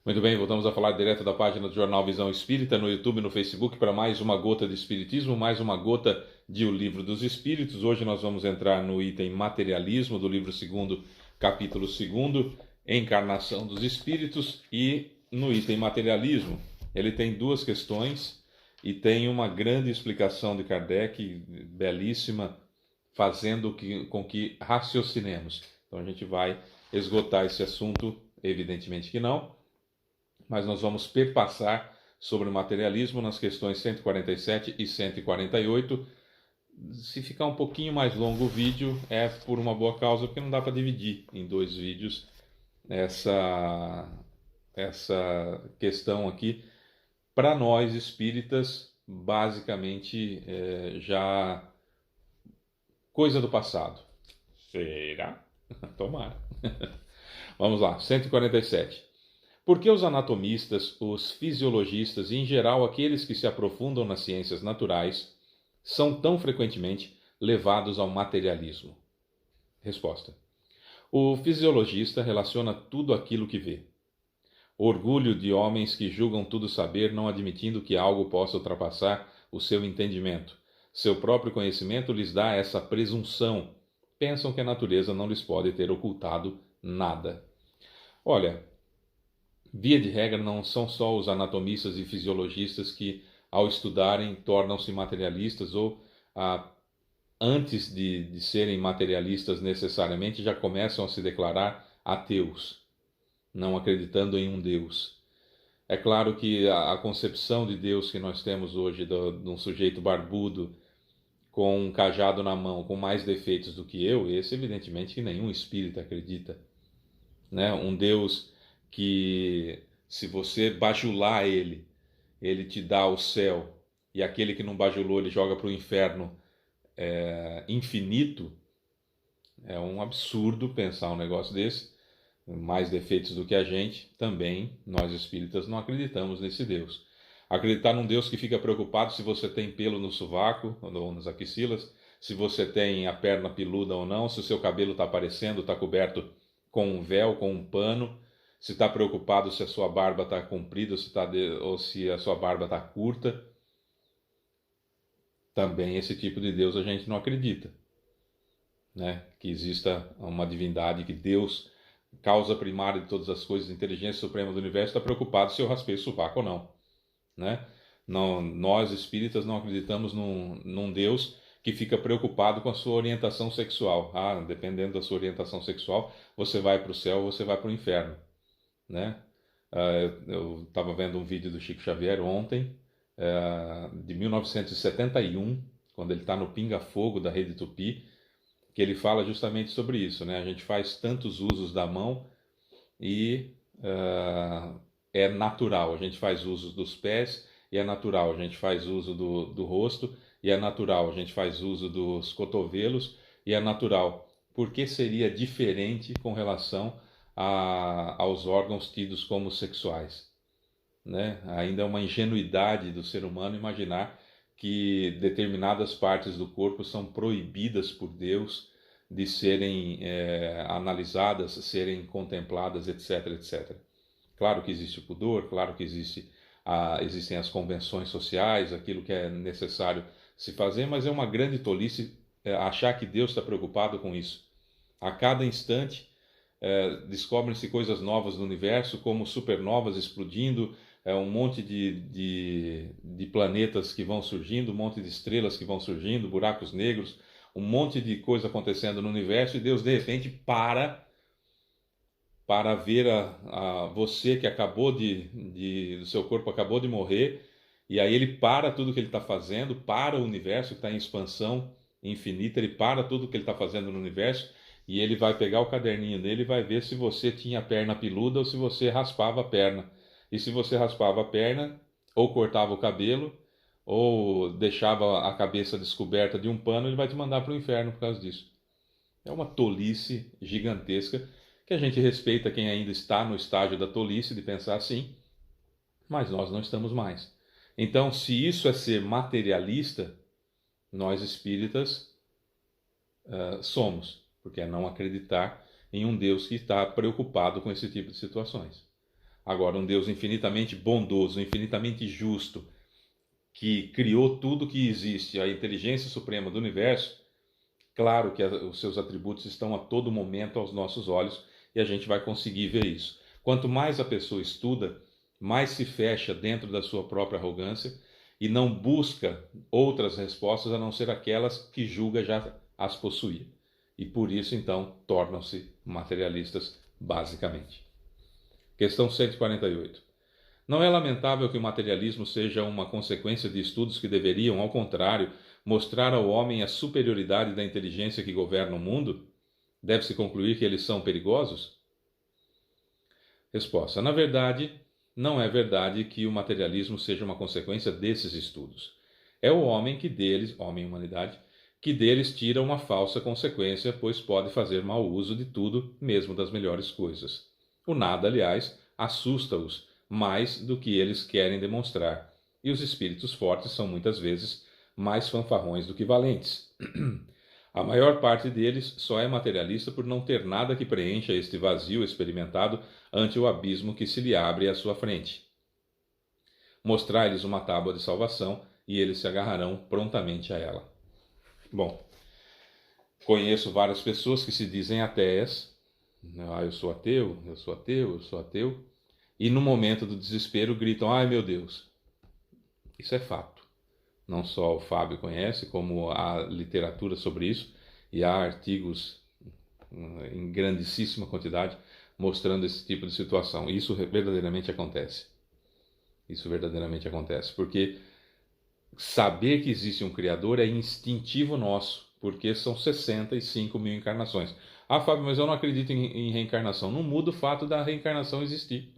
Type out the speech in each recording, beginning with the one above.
Muito bem, voltamos a falar direto da página do Jornal Visão Espírita, no YouTube e no Facebook, para mais uma gota de Espiritismo, mais uma gota de O Livro dos Espíritos. Hoje nós vamos entrar no item Materialismo, do livro 2º, capítulo 2º, Encarnação dos Espíritos, e no item Materialismo, ele tem duas questões e tem uma grande explicação de Kardec, belíssima, fazendo com que raciocinemos. Então a gente vai esgotar esse assunto, evidentemente que não, mas nós vamos perpassar sobre o materialismo nas questões 147 e 148. Se ficar um pouquinho mais longo o vídeo, é por uma boa causa, porque não dá para dividir em dois vídeos essa questão aqui. Para nós espíritas, basicamente, já coisa do passado. Será? Tomara. Vamos lá, 147. Por que os anatomistas, os fisiologistas e, em geral, aqueles que se aprofundam nas ciências naturais são tão frequentemente levados ao materialismo? Resposta. O fisiologista relaciona tudo aquilo que vê. Orgulho de homens que julgam tudo saber, não admitindo que algo possa ultrapassar o seu entendimento. Seu próprio conhecimento lhes dá essa presunção. Pensam que a natureza não lhes pode ter ocultado nada. Olha, via de regra, não são só os anatomistas e fisiologistas que, ao estudarem, tornam-se materialistas ou, antes de serem materialistas necessariamente, já começam a se declarar ateus, não acreditando em um Deus. É claro que a concepção de Deus que nós temos hoje, de um sujeito barbudo, com um cajado na mão, com mais defeitos do que eu, esse evidentemente que nenhum espírita acredita, né? Um Deus que, se você bajular ele te dá o céu, e aquele que não bajulou ele joga para o inferno infinito. É um absurdo pensar um negócio desse. Mais defeitos do que a gente, também nós espíritas não acreditamos nesse Deus. Acreditar num Deus que fica preocupado se você tem pelo no sovaco ou nas axilas, se você tem a perna peluda ou não, se o seu cabelo está aparecendo, está coberto com um véu, com um pano, se está preocupado se a sua barba está comprida ou se a sua barba está curta. Também esse tipo de Deus a gente não acredita, né? Que exista uma divindade, que Deus, causa primária de todas as coisas, inteligência suprema do universo, está preocupado se eu raspei o sovaco ou não, né? Não, nós espíritas não acreditamos num Deus que fica preocupado com a sua orientação sexual. Dependendo da sua orientação sexual, você vai para o céu ou você vai para o inferno, né? Eu estava vendo um vídeo do Chico Xavier ontem, de 1971, quando ele está no Pinga Fogo da Rede Tupi, que ele fala justamente sobre isso, né? A gente faz tantos usos da mão e é natural. A gente faz uso dos pés e é natural. A gente faz uso do rosto e é natural. A gente faz uso dos cotovelos e é natural. Por que seria diferente com relação aos órgãos tidos como sexuais, né? Ainda é uma ingenuidade do ser humano imaginar que determinadas partes do corpo são proibidas por Deus de serem analisadas, serem contempladas, etc, etc. Claro que existe o pudor, claro que existem as convenções sociais, aquilo que é necessário se fazer, mas é uma grande tolice achar que Deus está preocupado com isso. A cada instante descobrem-se coisas novas no universo, como supernovas explodindo, um monte de planetas que vão surgindo, um monte de estrelas que vão surgindo, buracos negros, um monte de coisa acontecendo no universo, e Deus de repente para ver você que acabou o seu corpo acabou de morrer, e aí ele para tudo que ele está fazendo, para o universo que está em expansão infinita, ele para tudo que ele está fazendo no universo, e ele vai pegar o caderninho dele e vai ver se você tinha a perna peluda ou se você raspava a perna. E se você raspava a perna, ou cortava o cabelo, ou deixava a cabeça descoberta de um pano, ele vai te mandar para o inferno por causa disso. É uma tolice gigantesca, que a gente respeita quem ainda está no estágio da tolice de pensar assim, mas nós não estamos mais. Então, se isso é ser materialista, nós espíritas somos, porque é não acreditar em um Deus que está preocupado com esse tipo de situações. Agora, um Deus infinitamente bondoso, infinitamente justo, que criou tudo que existe, a inteligência suprema do universo, claro que os seus atributos estão a todo momento aos nossos olhos e a gente vai conseguir ver isso. Quanto mais a pessoa estuda, mais se fecha dentro da sua própria arrogância e não busca outras respostas a não ser aquelas que julga já as possuir. E por isso, então, tornam-se materialistas, basicamente. Questão 148. Não é lamentável que o materialismo seja uma consequência de estudos que deveriam, ao contrário, mostrar ao homem a superioridade da inteligência que governa o mundo? Deve-se concluir que eles são perigosos? Resposta. Na verdade, não é verdade que o materialismo seja uma consequência desses estudos. É o homem que deles, homem e humanidade, que deles tira uma falsa consequência, pois pode fazer mau uso de tudo, mesmo das melhores coisas. O nada, aliás, assusta-os mais do que eles querem demonstrar, e os espíritos fortes são muitas vezes mais fanfarrões do que valentes. A maior parte deles só é materialista por não ter nada que preencha este vazio experimentado ante o abismo que se lhe abre à sua frente. Mostrar-lhes uma tábua de salvação e eles se agarrarão prontamente a ela. Bom, conheço várias pessoas que se dizem ateias. Eu sou ateu, eu sou ateu, eu sou ateu. E no momento do desespero gritam, ai meu Deus. Isso é fato. Não só o Fábio conhece, como há literatura sobre isso, e há artigos em grandíssima quantidade mostrando esse tipo de situação. Isso verdadeiramente acontece. Isso verdadeiramente acontece, porque saber que existe um Criador é instintivo nosso, porque são 65 mil encarnações. Ah, Fábio, mas eu não acredito em reencarnação. Não muda o fato da reencarnação existir.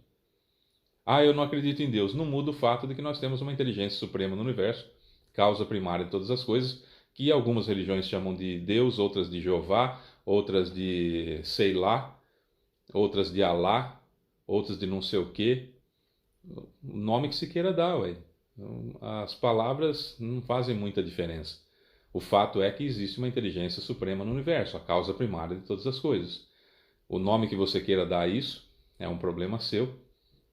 Ah, eu não acredito em Deus. Não muda o fato de que nós temos uma inteligência suprema no universo, causa primária de todas as coisas, que algumas religiões chamam de Deus, outras de Jeová, outras de sei lá, outras de Alá, outras de não sei o quê. O nome que se queira dar, ué. As palavras não fazem muita diferença. O fato é que existe uma inteligência suprema no universo, a causa primária de todas as coisas. O nome que você queira dar a isso é um problema seu,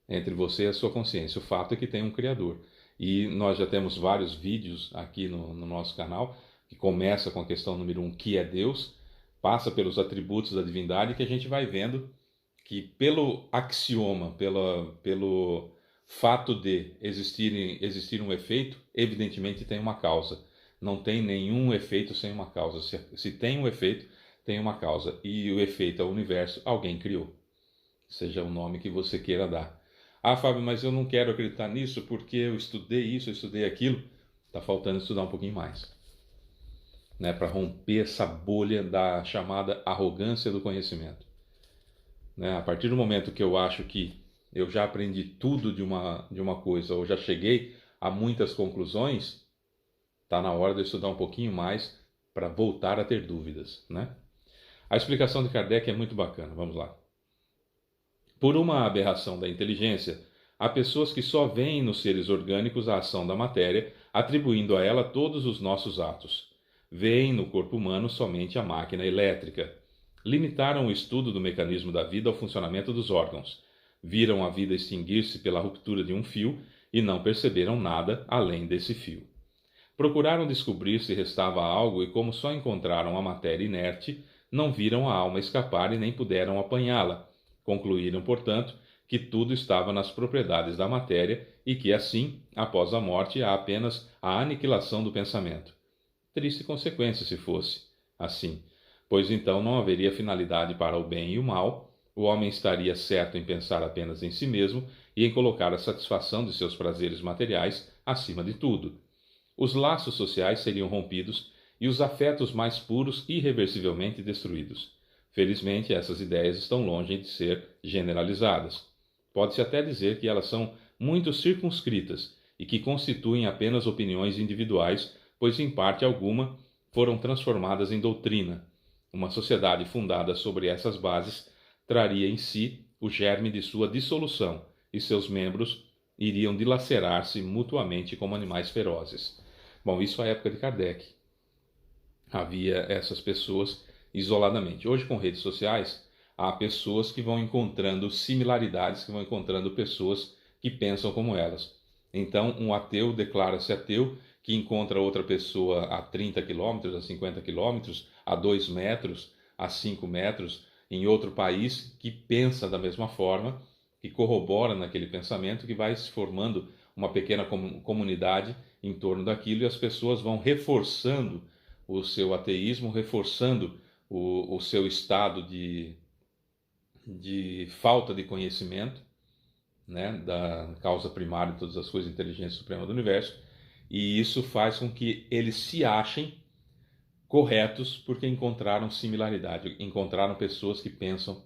entre você e a sua consciência. O fato é que tem um Criador. E nós já temos vários vídeos aqui no nosso canal, que começa com a questão número 1, que é Deus, passa pelos atributos da divindade, que a gente vai vendo que pelo axioma, pelo fato de existir um efeito, evidentemente tem uma causa. Não tem nenhum efeito sem uma causa. Se tem um efeito, tem uma causa. E o efeito é o universo, alguém criou. Seja o nome que você queira dar. Ah, Fábio, mas eu não quero acreditar nisso porque eu estudei isso, eu estudei aquilo. Está faltando estudar um pouquinho mais, né, para romper essa bolha da chamada arrogância do conhecimento. Né? A partir do momento que eu acho que eu já aprendi tudo de uma coisa, ou já cheguei a muitas conclusões, está na hora de eu estudar um pouquinho mais para voltar a ter dúvidas. Né? A explicação de Kardec é muito bacana, vamos lá. Por uma aberração da inteligência, há pessoas que só veem nos seres orgânicos a ação da matéria, atribuindo a ela todos os nossos atos. Veem no corpo humano somente a máquina elétrica. Limitaram o estudo do mecanismo da vida ao funcionamento dos órgãos. Viram a vida extinguir-se pela ruptura de um fio e não perceberam nada além desse fio. Procuraram descobrir se restava algo e, como só encontraram a matéria inerte, não viram a alma escapar e nem puderam apanhá-la. Concluíram, portanto, que tudo estava nas propriedades da matéria e que, assim, após a morte, há apenas a aniquilação do pensamento. Triste consequência se fosse assim, pois então não haveria finalidade para o bem e o mal, o homem estaria certo em pensar apenas em si mesmo e em colocar a satisfação de seus prazeres materiais acima de tudo. Os laços sociais seriam rompidos e os afetos mais puros irreversivelmente destruídos. Felizmente, essas ideias estão longe de ser generalizadas. Pode-se até dizer que elas são muito circunscritas e que constituem apenas opiniões individuais, pois em parte alguma foram transformadas em doutrina. Uma sociedade fundada sobre essas bases traria em si o germe de sua dissolução e seus membros iriam dilacerar-se mutuamente como animais ferozes. Bom, isso é a época de Kardec. Havia essas pessoas isoladamente. Hoje, com redes sociais, há pessoas que vão encontrando similaridades, que vão encontrando pessoas que pensam como elas. Então, um ateu declara-se ateu, que encontra outra pessoa a 30 quilômetros, a 50 quilômetros, a 2 metros, a 5 metros, em outro país, que pensa da mesma forma, que corrobora naquele pensamento, que vai se formando uma pequena comunidade em torno daquilo, e as pessoas vão reforçando o seu ateísmo, reforçando o seu estado de falta de conhecimento, né, da causa primária de todas as coisas, inteligência suprema do universo, e isso faz com que eles se achem corretos porque encontraram similaridade, encontraram pessoas que pensam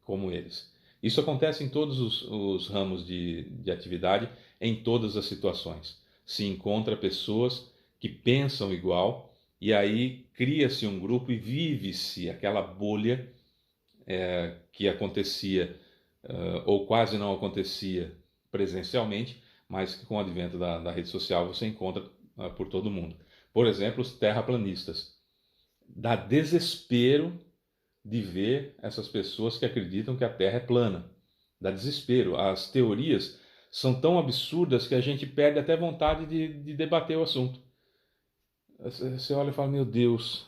como eles. Isso acontece em todos os ramos de atividade, em todas as situações. Se encontra pessoas que pensam igual, e aí cria-se um grupo e vive-se aquela bolha que acontecia ou quase não acontecia presencialmente, mas que com o advento da rede social você encontra por todo mundo. Por exemplo, os terraplanistas. Dá desespero de ver essas pessoas que acreditam que a Terra é plana. Dá desespero. As teorias são tão absurdas que a gente perde até vontade de debater o assunto. Você olha e fala, meu Deus,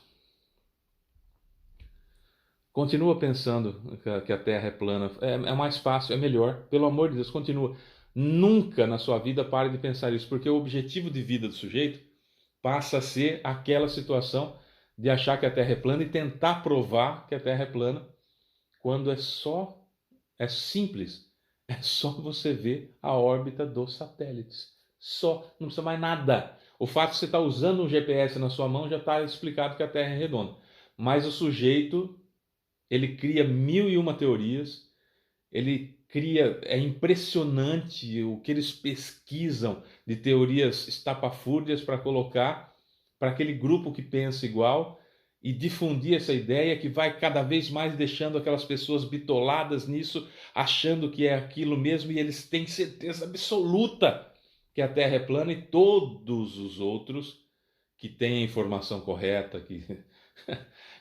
continua pensando que a Terra é plana. É mais fácil, é melhor. Pelo amor de Deus, continua. Nunca na sua vida pare de pensar isso, porque o objetivo de vida do sujeito passa a ser aquela situação de achar que a Terra é plana e tentar provar que a Terra é plana, quando é simples. É só você ver a órbita dos satélites. Só, não precisa mais nada. O fato de você estar usando um GPS na sua mão já está explicado que a Terra é redonda. Mas o sujeito, ele cria mil e uma teorias, ele cria, é impressionante o que eles pesquisam de teorias estapafúrdias para colocar para aquele grupo que pensa igual e difundir essa ideia que vai cada vez mais deixando aquelas pessoas bitoladas nisso, achando que é aquilo mesmo, e eles têm certeza absoluta que a Terra é plana, e todos os outros que têm a informação correta, que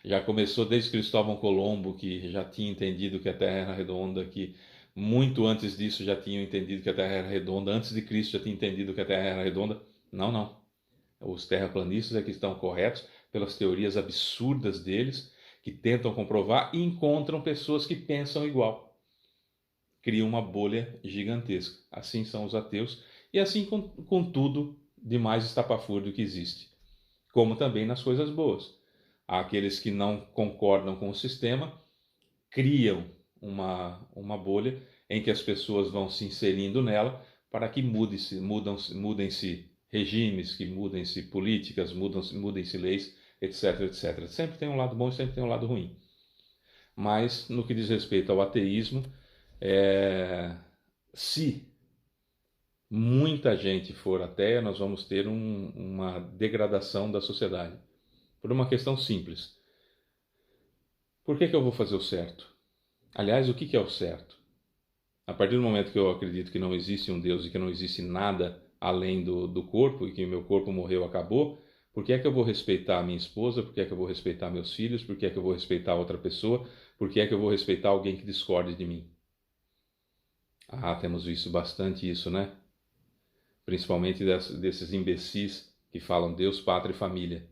já começou desde Cristóvão Colombo, que já tinha entendido que a Terra era redonda, que muito antes disso já tinham entendido que a Terra era redonda, antes de Cristo já tinha entendido que a Terra era redonda. Não, não. Os terraplanistas é que estão corretos pelas teorias absurdas deles, que tentam comprovar e encontram pessoas que pensam igual. Criam uma bolha gigantesca. Assim são os ateus, e assim com tudo de mais estapafúrdio que existe. Como também nas coisas boas. Há aqueles que não concordam com o sistema, criam uma bolha em que as pessoas vão se inserindo nela para que mudem-se regimes, que mudem-se políticas, mudem-se leis, etc, etc. Sempre tem um lado bom e sempre tem um lado ruim. Mas, no que diz respeito ao ateísmo, se muita gente for ateia, nós vamos ter uma degradação da sociedade. Por uma questão simples. Por que eu vou fazer o certo? Aliás, o que é o certo? A partir do momento que eu acredito que não existe um Deus e que não existe nada além do corpo, e que o meu corpo morreu, acabou, por que é que eu vou respeitar a minha esposa? Por que é que eu vou respeitar meus filhos? Por que é que eu vou respeitar outra pessoa? Por que é que eu vou respeitar alguém que discorde de mim? Ah, temos visto bastante isso, né? Principalmente desses imbecis que falam Deus, pátria e família,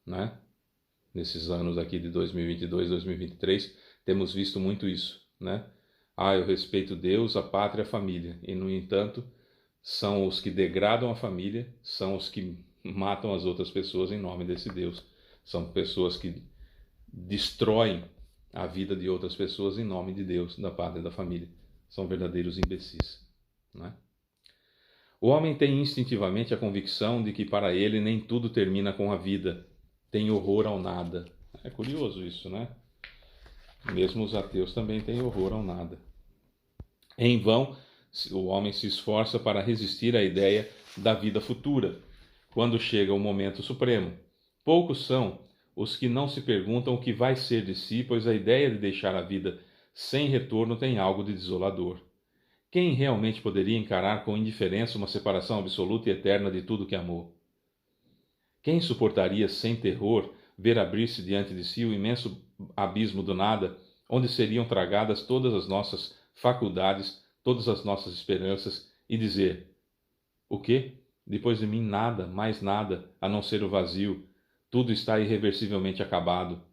né? Nesses anos aqui de 2022, 2023, temos visto muito isso, né? Ah, eu respeito Deus, a pátria e a família. E, no entanto, são os que degradam a família, são os que matam as outras pessoas em nome desse Deus. São pessoas que destroem a vida de outras pessoas em nome de Deus, da pátria e da família. São verdadeiros imbecis, né? O homem tem instintivamente a convicção de que para ele nem tudo termina com a vida. Tem horror ao nada. É curioso isso, né? Mesmo os ateus também têm horror ao nada. Em vão, o homem se esforça para resistir à ideia da vida futura, quando chega o momento supremo. Poucos são os que não se perguntam o que vai ser de si, pois a ideia de deixar a vida sem retorno tem algo de desolador. Quem realmente poderia encarar com indiferença uma separação absoluta e eterna de tudo que amou? Quem suportaria sem terror ver abrir-se diante de si o imenso abismo do nada, onde seriam tragadas todas as nossas faculdades, todas as nossas esperanças, e dizer: o quê? Depois de mim nada, mais nada, a não ser o vazio. Tudo está irreversivelmente acabado.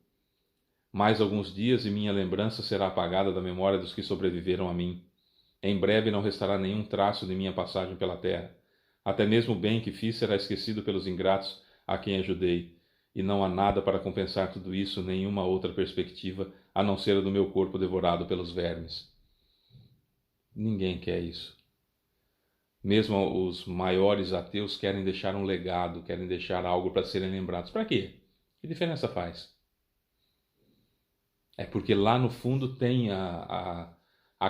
Mais alguns dias e minha lembrança será apagada da memória dos que sobreviveram a mim. Em breve não restará nenhum traço de minha passagem pela terra. Até mesmo o bem que fiz será esquecido pelos ingratos a quem ajudei. E não há nada para compensar tudo isso, nenhuma outra perspectiva, a não ser a do meu corpo devorado pelos vermes. Ninguém quer isso. Mesmo os maiores ateus querem deixar um legado, querem deixar algo para serem lembrados. Para quê? Que diferença faz? É porque lá no fundo tem a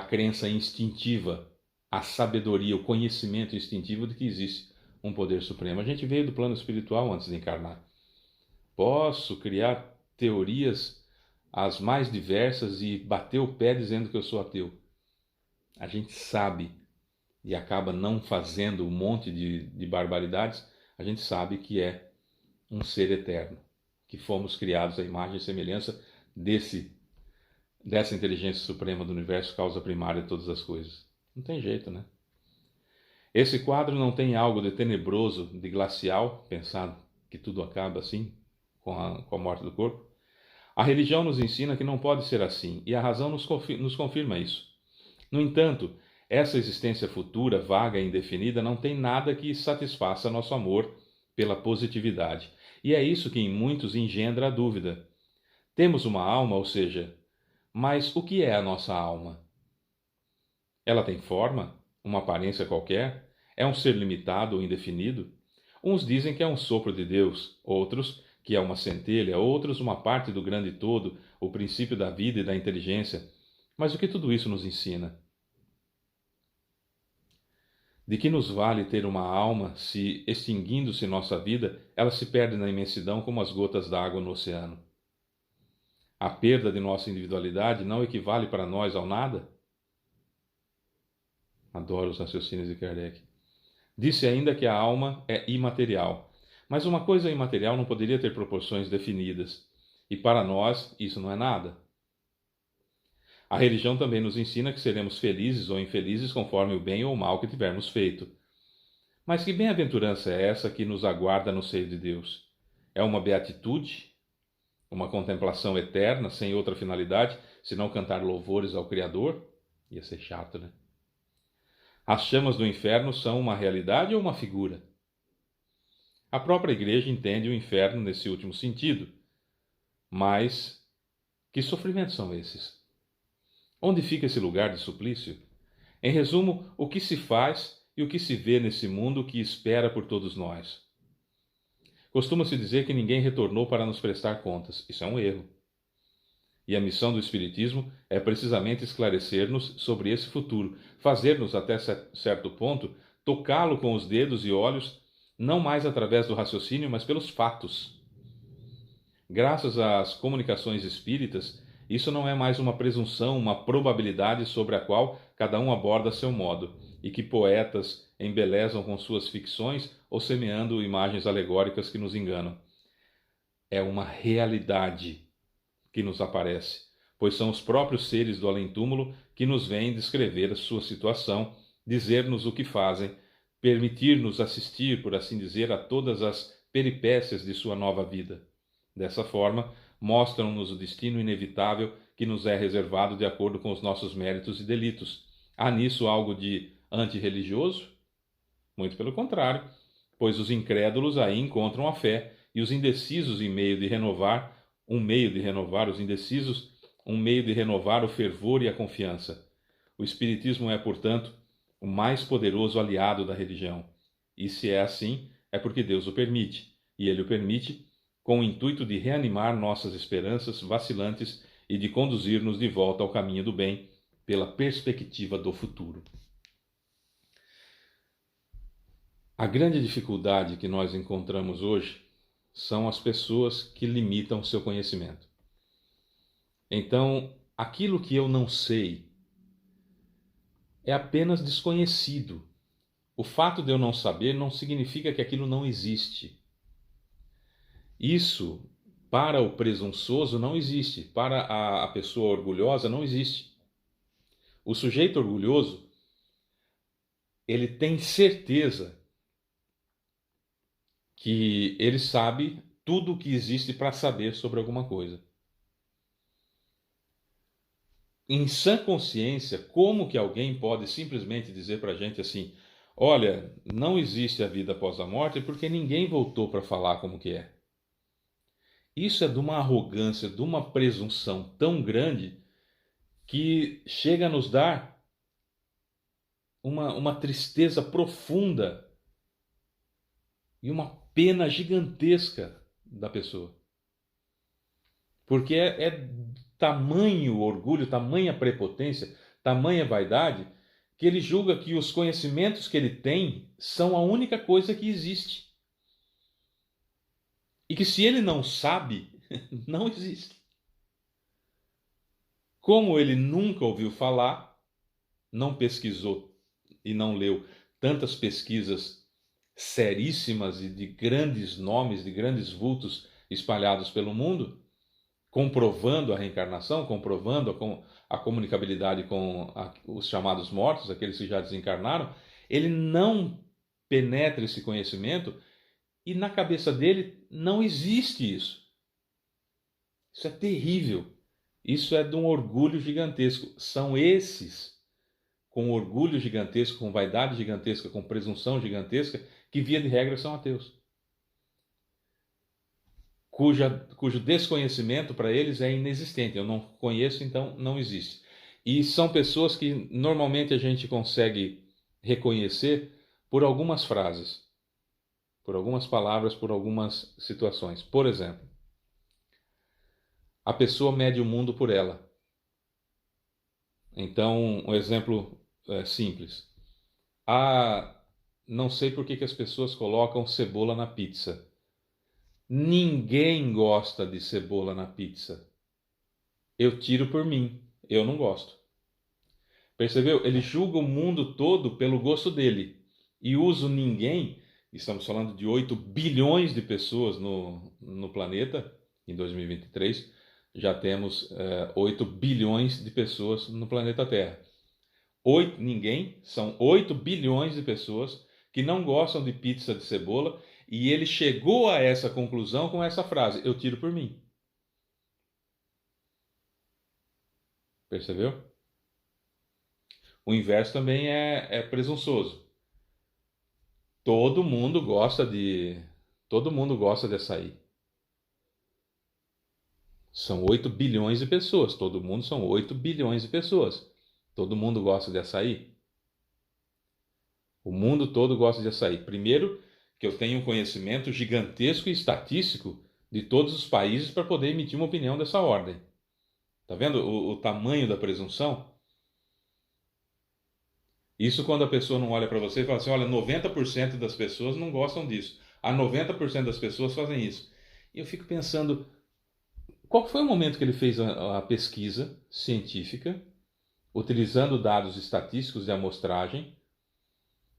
crença instintiva, a sabedoria, o conhecimento instintivo de que existe um poder supremo. A gente veio do plano espiritual antes de encarnar. Posso criar teorias as mais diversas e bater o pé dizendo que eu sou ateu. A gente sabe e acaba não fazendo um monte de barbaridades, a gente sabe que é um ser eterno, que fomos criados à imagem e semelhança dessa inteligência suprema do universo, causa primária de todas as coisas. Não tem jeito, né? Esse quadro não tem algo de tenebroso, de glacial, pensado que tudo acaba assim, com a morte do corpo. A religião nos ensina que não pode ser assim, e a razão nos confirma isso. No entanto, essa existência futura, vaga e indefinida, não tem nada que satisfaça nosso amor pela positividade. E é isso que em muitos engendra a dúvida. Temos uma alma, ou seja, mas o que é a nossa alma? Ela tem forma? Uma aparência qualquer? É um ser limitado ou indefinido? Uns dizem que é um sopro de Deus, outros que é uma centelha, outros uma parte do grande todo, o princípio da vida e da inteligência. Mas o que tudo isso nos ensina? De que nos vale ter uma alma se, extinguindo-se nossa vida, ela se perde na imensidão como as gotas d'água no oceano? A perda de nossa individualidade não equivale para nós ao nada? Adoro os raciocínios de Kardec. Disse ainda que a alma é imaterial. Mas uma coisa imaterial não poderia ter proporções definidas. E para nós, isso não é nada. A religião também nos ensina que seremos felizes ou infelizes conforme o bem ou o mal que tivermos feito. Mas que bem-aventurança é essa que nos aguarda no seio de Deus? É uma beatitude? Uma contemplação eterna, sem outra finalidade, senão cantar louvores ao Criador? Ia ser chato, né? As chamas do inferno são uma realidade ou uma figura? A própria Igreja entende o inferno nesse último sentido. Mas que sofrimentos são esses? Onde fica esse lugar de suplício? Em resumo, o que se faz e o que se vê nesse mundo que espera por todos nós? Costuma-se dizer que ninguém retornou para nos prestar contas. Isso é um erro. E a missão do Espiritismo é precisamente esclarecer-nos sobre esse futuro, fazer-nos, até certo ponto, tocá-lo com os dedos e olhos, não mais através do raciocínio, mas pelos fatos. Graças às comunicações espíritas, isso não é mais uma presunção, uma probabilidade sobre a qual cada um aborda a seu modo, e que poetas embelezam com suas ficções ou semeando imagens alegóricas que nos enganam. É uma realidade que nos aparece, pois são os próprios seres do além-túmulo que nos vêm descrever a sua situação, dizer-nos o que fazem, permitir-nos assistir, por assim dizer, a todas as peripécias de sua nova vida. Dessa forma, mostram-nos o destino inevitável que nos é reservado de acordo com os nossos méritos e delitos. Há nisso algo de antirreligioso? Muito pelo contrário, pois os incrédulos aí encontram a fé e os indecisos um meio de renovar os indecisos, um meio de renovar o fervor e a confiança. O Espiritismo é, portanto, o mais poderoso aliado da religião. E se é assim, é porque Deus o permite, e Ele o permite com o intuito de reanimar nossas esperanças vacilantes e de conduzir-nos de volta ao caminho do bem pela perspectiva do futuro. A grande dificuldade que nós encontramos hoje são as pessoas que limitam o seu conhecimento. Então, aquilo que eu não sei é apenas desconhecido. O fato de eu não saber não significa que aquilo não existe. Isso para o presunçoso não existe, para a pessoa orgulhosa não existe. O sujeito orgulhoso, ele tem certeza que ele sabe tudo o que existe para saber sobre alguma coisa. Em sã consciência, como que alguém pode simplesmente dizer para a gente assim: olha, não existe a vida após a morte porque ninguém voltou para falar como que é? Isso é de uma arrogância, de uma presunção tão grande que chega a nos dar uma tristeza profunda e uma pena gigantesca da pessoa. Porque é tamanho orgulho, tamanha prepotência, tamanha vaidade, que ele julga que os conhecimentos que ele tem são a única coisa que existe. E que se ele não sabe, não existe. Como ele nunca ouviu falar, não pesquisou e não leu tantas pesquisas seríssimas e de grandes nomes, de grandes vultos espalhados pelo mundo, comprovando a reencarnação, comprovando a comunicabilidade com os chamados mortos, aqueles que já desencarnaram, ele não penetra esse conhecimento e na cabeça dele não existe isso. Isso é terrível. Isso é de um orgulho gigantesco. São esses, com orgulho gigantesco, com vaidade gigantesca, com presunção gigantesca, que via de regra são ateus. Cujo desconhecimento para eles é inexistente. Eu não conheço, então não existe. E são pessoas que normalmente a gente consegue reconhecer por algumas frases, por algumas palavras, por algumas situações. Por exemplo, a pessoa mede o mundo por ela. Então, um exemplo simples. Não sei por que as pessoas colocam cebola na pizza. Ninguém gosta de cebola na pizza. Eu tiro por mim. Eu não gosto. Percebeu? Ele julga o mundo todo pelo gosto dele. E usa o ninguém. Estamos falando de 8 bilhões de pessoas no planeta. Em 2023, já temos 8 bilhões de pessoas no planeta Terra. São 8 bilhões de pessoas que não gostam de pizza de cebola. E ele chegou a essa conclusão com essa frase: eu tiro por mim. Percebeu? O inverso também é presunçoso. Todo mundo gosta de açaí. São 8 bilhões de pessoas. Todo mundo são 8 bilhões de pessoas. Todo mundo gosta de açaí. O mundo todo gosta de açaí. Primeiro, que eu tenho um conhecimento gigantesco e estatístico de todos os países para poder emitir uma opinião dessa ordem. Tá vendo o tamanho da presunção? Isso quando a pessoa não olha para você e fala assim: olha, 90% das pessoas não gostam disso. A 90% das pessoas fazem isso. E eu fico pensando, qual foi o momento que ele fez a pesquisa científica, utilizando dados estatísticos de amostragem?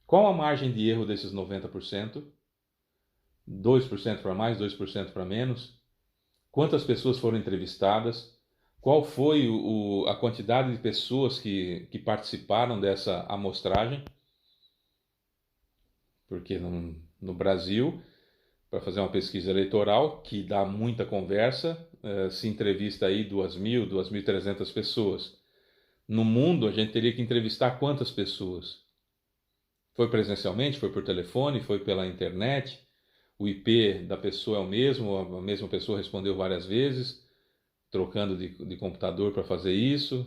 Qual a margem de erro desses 90%? 2% para mais, 2% para menos? Quantas pessoas foram entrevistadas? Qual foi a quantidade de pessoas que participaram dessa amostragem? Porque no Brasil, para fazer uma pesquisa eleitoral, que dá muita conversa, se entrevista aí 2.000, 2.300 pessoas. No mundo, a gente teria que entrevistar quantas pessoas? Foi presencialmente? Foi por telefone? Foi pela internet? O IP da pessoa é o mesmo? A mesma pessoa respondeu várias vezes, trocando de computador para fazer isso?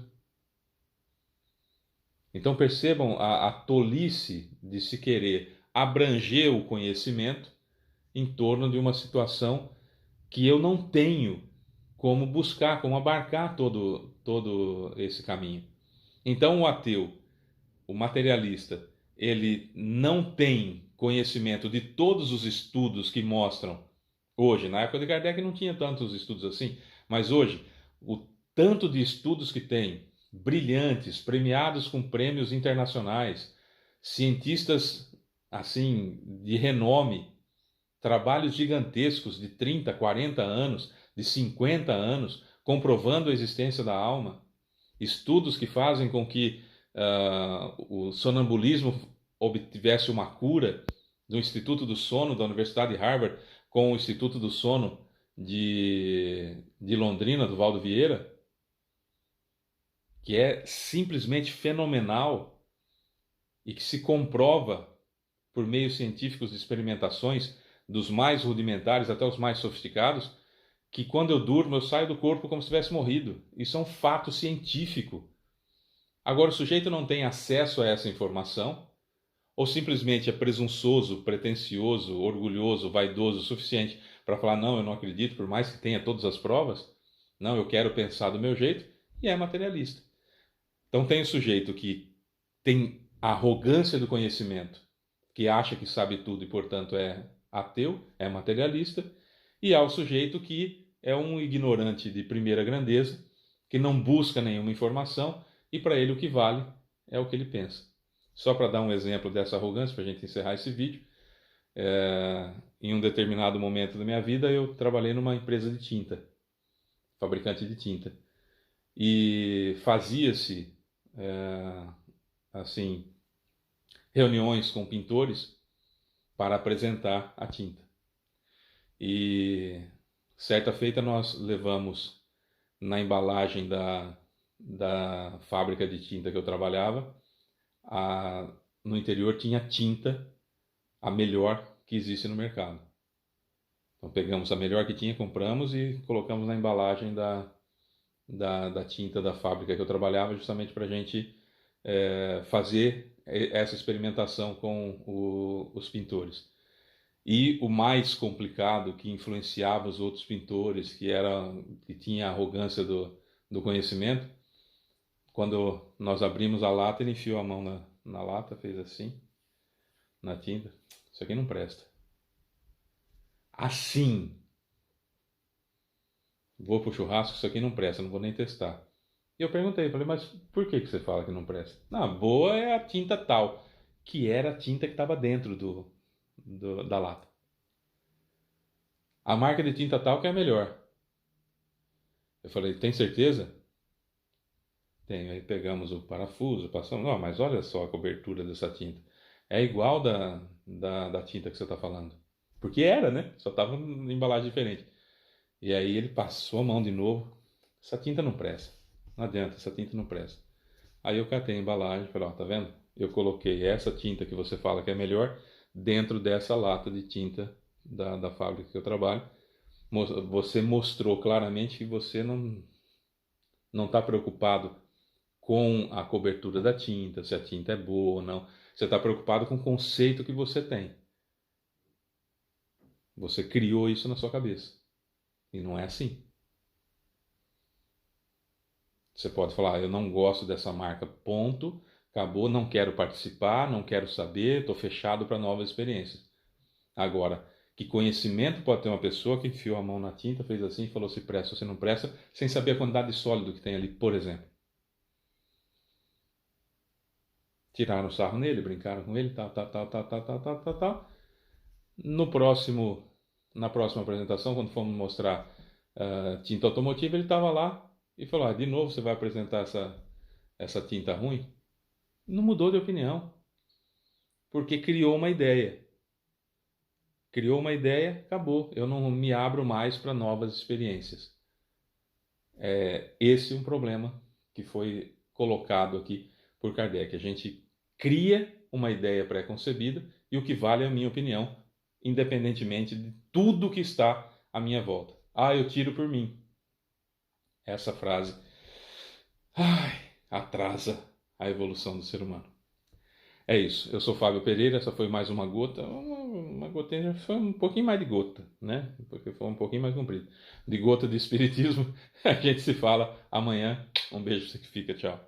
Então percebam a tolice de se querer abranger o conhecimento em torno de uma situação que eu não tenho como buscar, como abarcar todo esse caminho. Então o ateu, o materialista, ele não tem conhecimento de todos os estudos que mostram hoje. Na época de Kardec não tinha tantos estudos assim, mas hoje o tanto de estudos que tem, brilhantes, premiados com prêmios internacionais, cientistas assim de renome, trabalhos gigantescos de 30, 40 anos de 50 anos comprovando a existência da alma, estudos que fazem com que o sonambulismo obtivesse uma cura do Instituto do Sono da Universidade de Harvard com o Instituto do Sono de Londrina, do Valdo Vieira, que é simplesmente fenomenal e que se comprova por meios científicos de experimentações, dos mais rudimentares até os mais sofisticados, que quando eu durmo eu saio do corpo como se tivesse morrido. Isso é um fato científico. Agora, o sujeito não tem acesso a essa informação, ou simplesmente é presunçoso, pretensioso, orgulhoso, vaidoso o suficiente para falar, não, eu não acredito, por mais que tenha todas as provas, não, eu quero pensar do meu jeito, e é materialista. Então tem o sujeito que tem a arrogância do conhecimento, que acha que sabe tudo e, portanto, é ateu, é materialista, e há o sujeito que é um ignorante de primeira grandeza, que não busca nenhuma informação, e para ele o que vale é o que ele pensa. Só para dar um exemplo dessa arrogância, para a gente encerrar esse vídeo, em um determinado momento da minha vida eu trabalhei numa empresa de tinta, fabricante de tinta, e fazia-se assim, reuniões com pintores para apresentar a tinta. E certa feita nós levamos na embalagem da fábrica de tinta que eu trabalhava, no interior tinha tinta, a melhor que existe no mercado. Então pegamos a melhor que tinha, compramos e colocamos na embalagem da tinta da fábrica que eu trabalhava, justamente para a gente fazer essa experimentação com os pintores. E o mais complicado, que influenciava os outros pintores, que tinha a arrogância do conhecimento, quando nós abrimos a lata, ele enfiou a mão na lata, fez assim, na tinta. Isso aqui não presta. Assim. Vou pro churrasco, isso aqui não presta, não vou nem testar. E eu perguntei, falei, mas por que você fala que não presta? Não, boa é a tinta tal, que era a tinta que estava dentro da lata. A marca de tinta tal que é a melhor. Eu falei, tem certeza? Tenho. Aí pegamos o parafuso, passamos. Não, mas olha só a cobertura dessa tinta. É igual da tinta que você está falando. Porque era, né? Só estava em embalagem diferente. E aí ele passou a mão de novo. Essa tinta não presta. Não adianta, essa tinta não presta. Aí eu catei a embalagem e falei, ó, tá vendo? Eu coloquei essa tinta que você fala que é melhor dentro dessa lata de tinta da fábrica que eu trabalho. Você mostrou claramente que você não está preocupado com a cobertura da tinta, se a tinta é boa ou não. Você está preocupado com o conceito que você tem. Você criou isso na sua cabeça. E não é assim. Você pode falar, eu não gosto dessa marca, ponto, acabou, não quero participar, não quero saber, estou fechado para novas experiências. Agora, que conhecimento pode ter uma pessoa que enfiou a mão na tinta, fez assim, falou se presta ou se não presta, sem saber a quantidade de sólido que tem ali, por exemplo. Tiraram sarro nele, brincaram com ele, tal. Na próxima apresentação, quando fomos mostrar tinta automotiva, ele estava lá e falou, de novo você vai apresentar essa tinta ruim? Não mudou de opinião, porque criou uma ideia. Criou uma ideia, acabou. Eu não me abro mais para novas experiências. Esse é um problema que foi colocado aqui por Kardec. A gente cria uma ideia pré-concebida e o que vale é a minha opinião, independentemente de tudo que está à minha volta. Eu tiro por mim. Essa frase atrasa a evolução do ser humano. É isso. Eu sou Fábio Pereira. Essa foi mais uma gota. Uma gotinha, foi um pouquinho mais de gota, né? Porque foi um pouquinho mais comprido. De gota de espiritismo. A gente se fala amanhã. Um beijo, você que fica. Tchau.